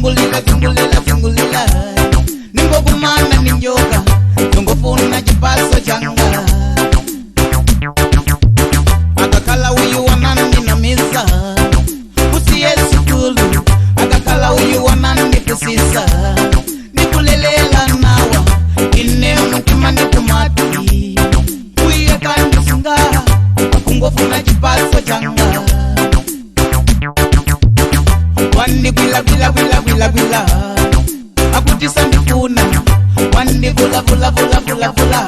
zungulila zungulila zungulila ningogumana ninjoka tungofuna chipaso changa akakala uyu wanani na misa usiye sukulu akakala uyu wanani kusisa nikulelela nawa ine mutima nikumati uye kandisunga akungofuna chipaso changa wandi gwila gwila gwila gwila gwila akutisa ndifuna wandi vula vula vula vula vula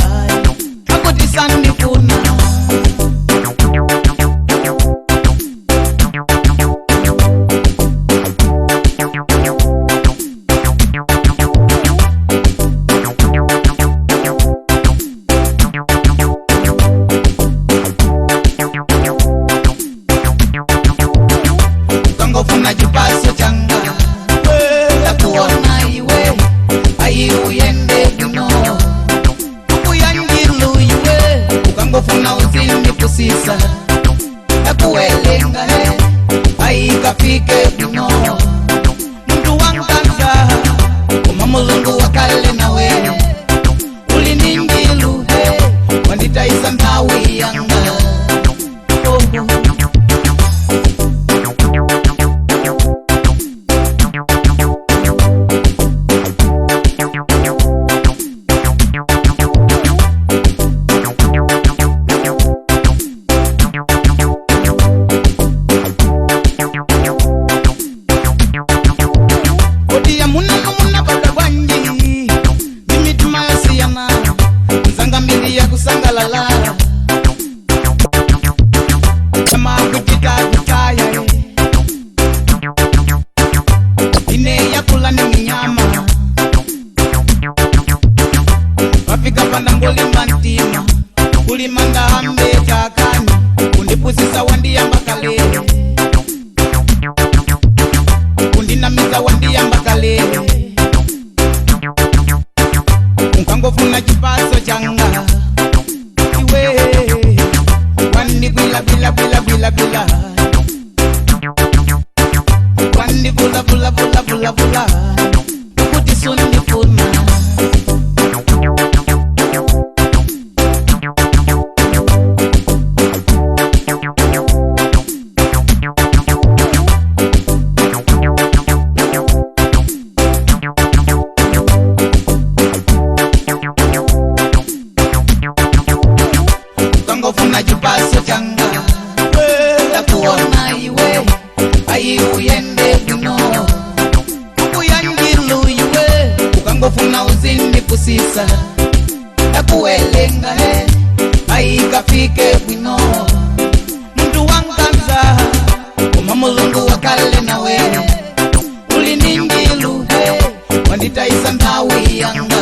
akutisa ndifuna ukangofuna chipaso changa takuona iwe ayi uyende kuno ukuyangilu iwe ukangofuna uzindipusisa takuwelenga he ayi kafike kuno muntu wanganza kuma mulungu wakale nawe uliningilu he wanditaisa ntawi yanga kulimanda hambe takani kundipusisa wandiyamba kale kundinamiza wandiyamba kale unkangofuna chipaso changa iwe wandi gwila gwila gwila gwila gwila wandi vula vula vula vula vula kuti sundifuna ukangofuna chipaso changa takuona iwe ayi uyende kuno ukuyangilu iwe ukangofuna uzindipusisa takuwelenga he ayi kafike kuno muntu wanganza kuma mulungu wakale nawe uliningilu he wanditaisa ntawi yanga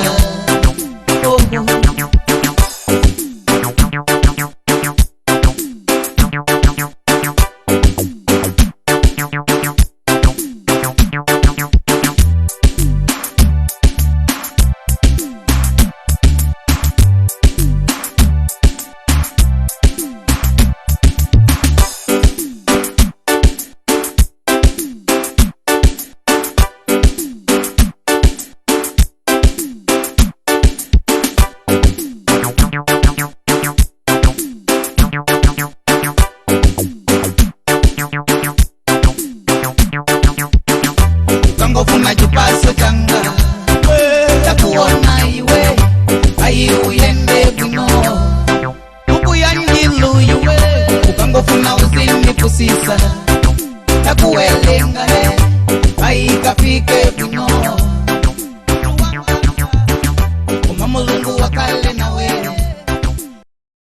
ukangofuna chipaso changa takuona iwe ayi uyende kuno ukuyangilu iwe ukangofuna uzindipusisa takuwelenga he ayi kafike